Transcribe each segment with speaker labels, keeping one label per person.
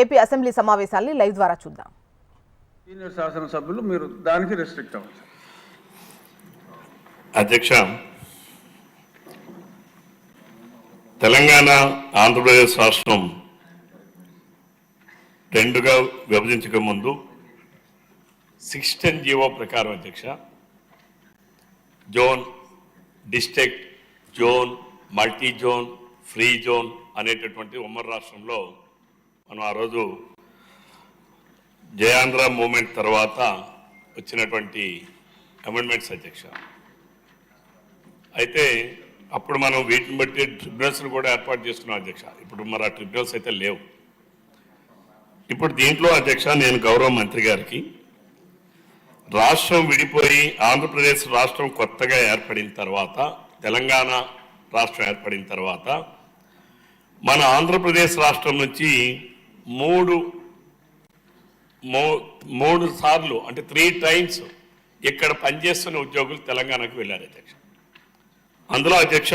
Speaker 1: AP assembly సమావేశాల్ని live ద్వారా చూద్దాం.
Speaker 2: Senior శాసనసభ్యులు మీరు దానికి రెస్ట్రిక్ట్ అవ్వాలి.
Speaker 3: అధ్యక్ష, తెలంగాణ ఆంధ్రప్రదేశ్ రాష్ట్రం రెండుగా విభజించక ముందు 16 జీవో ప్రకారం అధ్యక్ష zone, district, zone, multi zone, free zone అనేటటువంటి ఉమ్మడి రాష్ట్రంలో మనం ఆ రోజు జయాంధ్ర మూమెంట్ తర్వాత వచ్చినటువంటి అమెండ్మెంట్స్ అధ్యక్ష. అయితే అప్పుడు మనం వీటిని బట్టి ట్రిబ్యునల్స్ను కూడా ఏర్పాటు చేసుకున్నాం అధ్యక్ష. ఇప్పుడు మరి ఆ ట్రిబ్యునల్స్ అయితే లేవు. ఇప్పుడు దీంట్లో అధ్యక్ష నేను గౌరవ మంత్రి గారికి రాష్ట్రం విడిపోయి ఆంధ్రప్రదేశ్ రాష్ట్రం కొత్తగా ఏర్పడిన తర్వాత, తెలంగాణ రాష్ట్రం ఏర్పడిన తర్వాత మన ఆంధ్రప్రదేశ్ రాష్ట్రం నుంచి మూడు సార్లు అంటే 3 times ఇక్కడ పనిచేస్తున్న ఉద్యోగులు తెలంగాణకు వెళ్ళారు అధ్యక్ష. అందులో అధ్యక్ష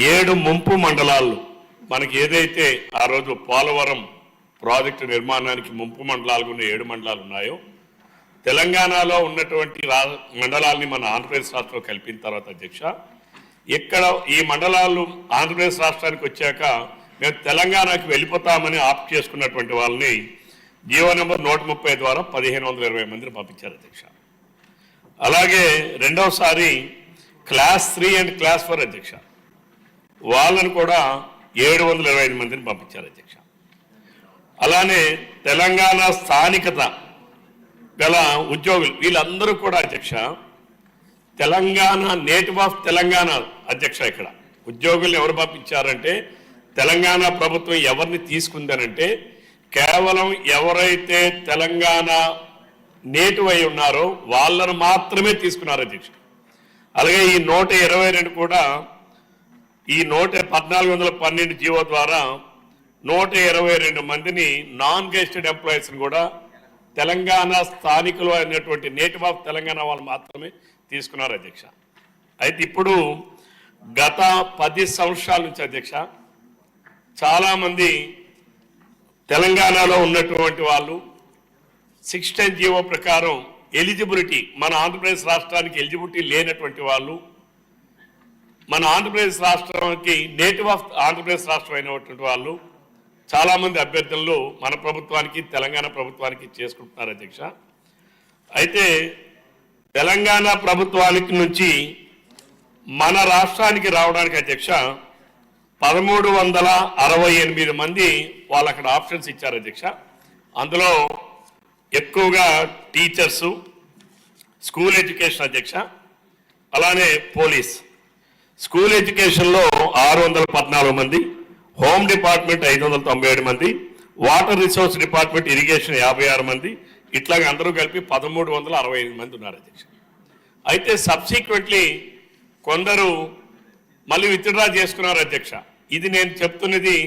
Speaker 3: 7 ముంపు మండలాలు మనకి ఏదైతే ఆ రోజు పోలవరం ప్రాజెక్టు నిర్మాణానికి ముంపు మండలాలు ఉన్న 7 మండలాలు ఉన్నాయో తెలంగాణలో ఉన్నటువంటి మండలాల్ని మన ఆంధ్రప్రదేశ్ రాష్ట్రంలో కలిపిన తర్వాత అధ్యక్ష ఇక్కడ ఈ మండలాలు ఆంధ్రప్రదేశ్ రాష్ట్రానికి వచ్చాక మేము తెలంగాణకి వెళ్ళిపోతామని ఆప్ట్ చేసుకున్నటువంటి వాళ్ళని జీవో నెంబర్ 130 ద్వారా 1520 మందిని పంపించారు అధ్యక్ష. అలాగే రెండవసారి క్లాస్ 3 అండ్ క్లాస్ 4 అధ్యక్ష వాళ్ళను కూడా 725 మందిని పంపించారు అధ్యక్ష. అలానే తెలంగాణ స్థానికత గల ఉద్యోగులు వీళ్ళందరూ కూడా అధ్యక్ష తెలంగాణ నేటివ్ ఆఫ్ తెలంగాణ అధ్యక్ష. ఇక్కడ ఉద్యోగుల్ని ఎవరు పంపించారంటే తెలంగాణ ప్రభుత్వం ఎవరిని తీసుకుందనంటే కేవలం ఎవరైతే తెలంగాణ నేటివ్ అయి ఉన్నారో వాళ్ళను మాత్రమే తీసుకున్నారు అధ్యక్ష. అలాగే ఈ 122 కూడా ఈ 1412 జీవో ద్వారా 122 మందిని నాన్ గెస్టెడ్ ఎంప్లాయీస్ని కూడా తెలంగాణ స్థానికులు అయినటువంటి నేటివ్ ఆఫ్ తెలంగాణ వాళ్ళు మాత్రమే తీసుకున్నారు అధ్యక్ష. అయితే ఇప్పుడు గత 10 సంవత్సరాల నుంచి అధ్యక్ష చాలామంది తెలంగాణలో ఉన్నటువంటి వాళ్ళు 16 జీవో ప్రకారం ఎలిజిబిలిటీ మన ఆంధ్రప్రదేశ్ రాష్ట్రానికి ఎలిజిబిలిటీ లేనటువంటి వాళ్ళు మన ఆంధ్రప్రదేశ్ రాష్ట్రానికి నేటివ్ ఆఫ్ ఆంధ్రప్రదేశ్ రాష్ట్రం అయినటువంటి వాళ్ళు చాలామంది అభ్యర్థులు మన ప్రభుత్వానికి తెలంగాణ ప్రభుత్వానికి చేసుకుంటున్నారు అధ్యక్ష. అయితే తెలంగాణ ప్రభుత్వానికి నుంచి మన రాష్ట్రానికి రావడానికి అధ్యక్ష 1368 మంది వాళ్ళు అక్కడ ఆప్షన్స్ ఇచ్చారు అధ్యక్ష. అందులో ఎక్కువగా టీచర్సు, స్కూల్ ఎడ్యుకేషన్ అధ్యక్ష, అలానే పోలీస్. స్కూల్ ఎడ్యుకేషన్లో 614 మంది, హోమ్ డిపార్ట్మెంట్ 597 మంది, వాటర్ రిసోర్స్ డిపార్ట్మెంట్ ఇరిగేషన్ 56 మంది, ఇట్లాగే అందరూ కలిపి 1365 మంది ఉన్నారు అధ్యక్ష. అయితే సబ్సిక్వెంట్లీ కొందరు మళ్ళీ విత్డ్రా చేసుకున్నారు అధ్యక్ష. ఇది నేను చెప్తున్నది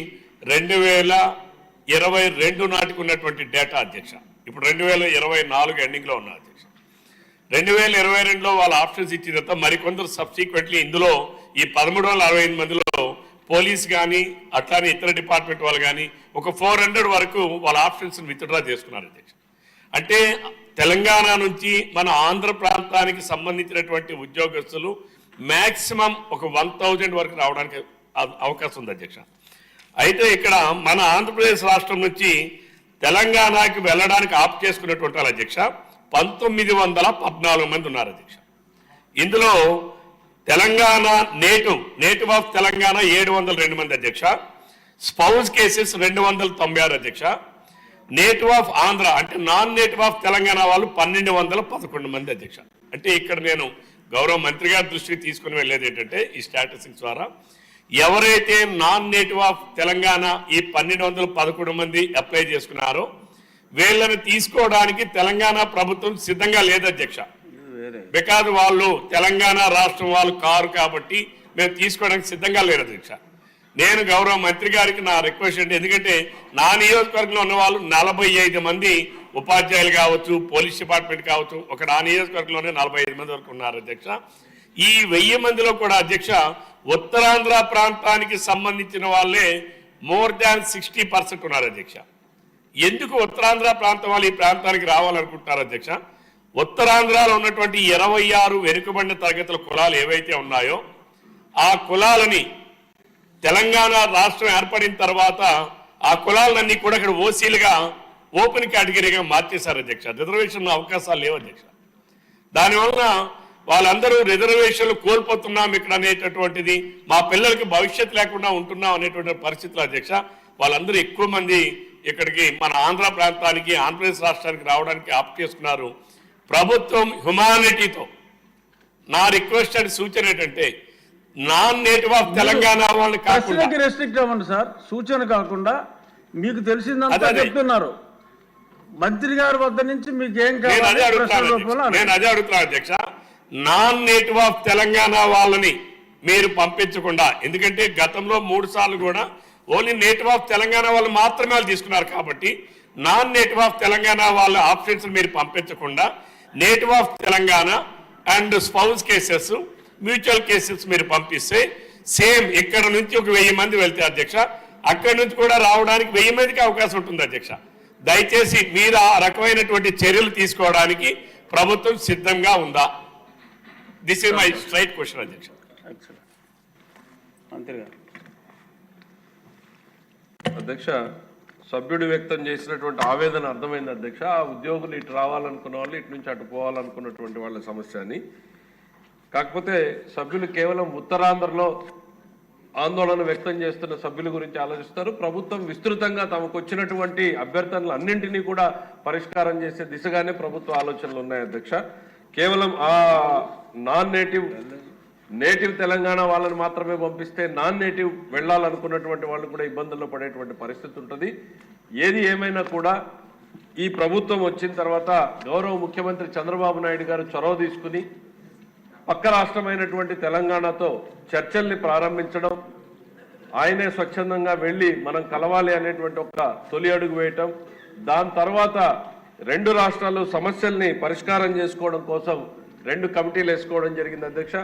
Speaker 3: 2022 నాటికి ఉన్నటువంటి డేటా అధ్యక్ష. ఇప్పుడు 2024 ఎండింగ్లో ఉన్నారు అధ్యక్ష. 2022లో వాళ్ళ ఆప్షన్స్ ఇచ్చిన తర్వాత మరికొందరు సబ్సిక్వెంట్లీ ఇందులో ఈ 1365 మందిలో పోలీస్ కానీ అట్లానే ఇతర డిపార్ట్మెంట్ వాళ్ళు కానీ ఒక 400 వరకు వాళ్ళ ఆప్షన్స్ విత్డ్రా చేసుకున్నారు అధ్యక్ష. అంటే తెలంగాణ నుంచి మన ఆంధ్ర ప్రాంతానికి సంబంధించినటువంటి ఉద్యోగస్తులు మ్యాక్సిమం ఒక 1000 వరకు రావడానికి అవకాశం ఉంది అధ్యక్ష. అయితే ఇక్కడ మన ఆంధ్రప్రదేశ్ రాష్ట్రం నుంచి తెలంగాణకి వెళ్ళడానికి ఆప్ట్ చేసుకున్నటువంటి వాళ్ళు అధ్యక్ష 1914 మంది ఉన్నారు అధ్యక్ష. ఇందులో తెలంగాణ నేటివ్ ఆఫ్ తెలంగాణ 702 మంది అధ్యక్ష, స్పౌస్ కేసెస్ 296 అధ్యక్ష, నేటివ్ ఆఫ్ ఆంధ్ర అంటే నాన్ నేటివ్ ఆఫ్ తెలంగాణ వాళ్ళు 1211 మంది అధ్యక్ష. అంటే ఇక్కడ నేను గౌరవ మంత్రి గారి దృష్టికి తీసుకుని వెళ్ళేది ఏంటంటే ఈ స్టాటిస్టిక్స్ ద్వారా ఎవరైతే నాన్ నేటివ్ ఆఫ్ తెలంగాణ ఈ 1211 మంది అప్లై చేసుకున్నారో వీళ్ళని తీసుకోవడానికి తెలంగాణ ప్రభుత్వం సిద్ధంగా లేదు అధ్యక్ష. బికాజ్ వాళ్ళు తెలంగాణ రాష్ట్రం వాళ్ళు కారు కాబట్టి మేము తీసుకోవడానికి సిద్ధంగా లేరు అధ్యక్ష. నేను గౌరవ మంత్రి గారికి నా రిక్వెస్ట్ అంటే ఎందుకంటే నా నియోజకవర్గంలో ఉన్న వాళ్ళు 45 మంది ఉపాధ్యాయులు కావచ్చు, పోలీస్ డిపార్ట్మెంట్ కావచ్చు, ఒక నా నియోజకవర్గంలోనే 45 మంది వరకు ఉన్నారు అధ్యక్ష. ఈ 1000 మందిలో కూడా అధ్యక్ష ఉత్తరాంధ్ర ప్రాంతానికి సంబంధించిన వాళ్ళే మోర్ దాన్ 60% ఉన్నారు అధ్యక్ష. ఎందుకు ఉత్తరాంధ్ర ప్రాంతం వాళ్ళు ఈ ప్రాంతానికి రావాలనుకుంటున్నారు అధ్యక్ష? ఉత్తరాంధ్రలో ఉన్నటువంటి 26 వెనుకబడిన తరగతుల కులాలు ఏవైతే ఉన్నాయో ఆ కులాలని తెలంగాణ రాష్ట్రం ఏర్పడిన తర్వాత ఆ కులాలన్నీ కూడా ఇక్కడ ఓసీలుగా ఓపెన్ కేటగిరీగా మార్చేశారు అధ్యక్ష. రిజర్వేషన్ అవకాశాలు లేవు అధ్యక్ష. దానివల్ల వాళ్ళందరూ రిజర్వేషన్లు కోల్పోతున్నాం ఇక్కడ అనేటటువంటిది, మా పిల్లలకి భవిష్యత్తు లేకుండా ఉంటున్నాం అనేటువంటి పరిస్థితులు అధ్యక్ష. వాళ్ళందరూ ఎక్కువ మంది ఇక్కడికి మన ఆంధ్ర ప్రాంతానికి ఆంధ్రప్రదేశ్ రాష్ట్రానికి రావడానికి ఆప్ట్ చేసుకున్నారు. ప్రభుత్వం హ్యుమానిటీతో నా రిక్వెస్ట్ అండ్ సూచన ఏంటంటే నాన్ నేటివ్ ఆఫ్ తెలంగాణ వాళ్ళని కాకుండా
Speaker 2: రెస్ట్రిక్ట్ అవ్వండి సార్. సూచన కాకుండా మీకు తెలిసిందంతా చెప్తున్నారు. మంత్రి గారి వద్ద నుంచి మీకు ఏం
Speaker 3: నేను అదే అడుగుతున్నాను అధ్యక్ష. నాన్ నేటివ్ ఆఫ్ తెలంగాణ వాళ్ళని మీరు పంపించకుండా, ఎందుకంటే గతంలో 3 సార్లు కూడా ఓన్లీ నేటివ్ ఆఫ్ తెలంగాణ వాళ్ళు మాత్రమే వాళ్ళు తీసుకున్నారు కాబట్టి నాన్ నేటివ్ ఆఫ్ తెలంగాణ వాళ్ళ ఆప్షన్స్ మీరు పంపించకుండా native of Telangana and spouse cases, mutual cases మీరు పంపిస్తే సేమ్ ఇక్కడ నుంచి ఒక 1000 మంది వెళ్తే అధ్యక్ష, అక్కడి నుంచి కూడా రావడానికి 1000 మందికి అవకాశం ఉంటుంది అధ్యక్ష. దయచేసి మీరు ఆ రకమైనటువంటి చర్యలు తీసుకోవడానికి ప్రభుత్వం సిద్ధంగా ఉందా? This is my straight question అధ్యక్ష.
Speaker 2: మంత్రి గారు.
Speaker 4: అధ్యక్ష, సభ్యుడు వ్యక్తం చేసినటువంటి ఆవేదన అర్థమైంది అధ్యక్ష. ఆ ఉద్యోగులు ఇటు రావాలనుకున్న వాళ్ళు ఇటు నుంచి అటు పోవాలనుకున్నటువంటి వాళ్ళ సమస్య అని. కాకపోతే సభ్యులు కేవలం ఉత్తరాంధ్రలో ఆందోళన వ్యక్తం చేస్తున్న సభ్యుల గురించి ఆలోచిస్తారు. ప్రభుత్వం విస్తృతంగా తమకు వచ్చినటువంటి అభ్యర్థనలు అన్నింటినీ కూడా పరిష్కారం చేసే దిశగానే ప్రభుత్వ ఆలోచనలు ఉన్నాయి అధ్యక్ష. కేవలం ఆ నాన్ నేటివ్ తెలంగాణ వాళ్ళని మాత్రమే పంపిస్తే నాన్ నేటివ్ వెళ్ళాలనుకున్నటువంటి వాళ్ళు కూడా ఇబ్బందుల్లో పడేటువంటి పరిస్థితి ఉంటుంది. ఏది ఏమైనా కూడా ఈ ప్రభుత్వం వచ్చిన తర్వాత గౌరవ ముఖ్యమంత్రి చంద్రబాబు నాయుడు గారు చొరవ తీసుకుని పక్క రాష్ట్రమైనటువంటి తెలంగాణతో చర్చల్ని ప్రారంభించడం, ఆయనే స్వచ్ఛందంగా వెళ్ళి మనం కలవాలి అనేటువంటి ఒక తొలి అడుగు వేయటం, దాని తర్వాత 2 రాష్ట్రాలు సమస్యల్ని పరిష్కారం చేసుకోవడం కోసం 2 కమిటీలు వేసుకోవడం జరిగింది అధ్యక్ష.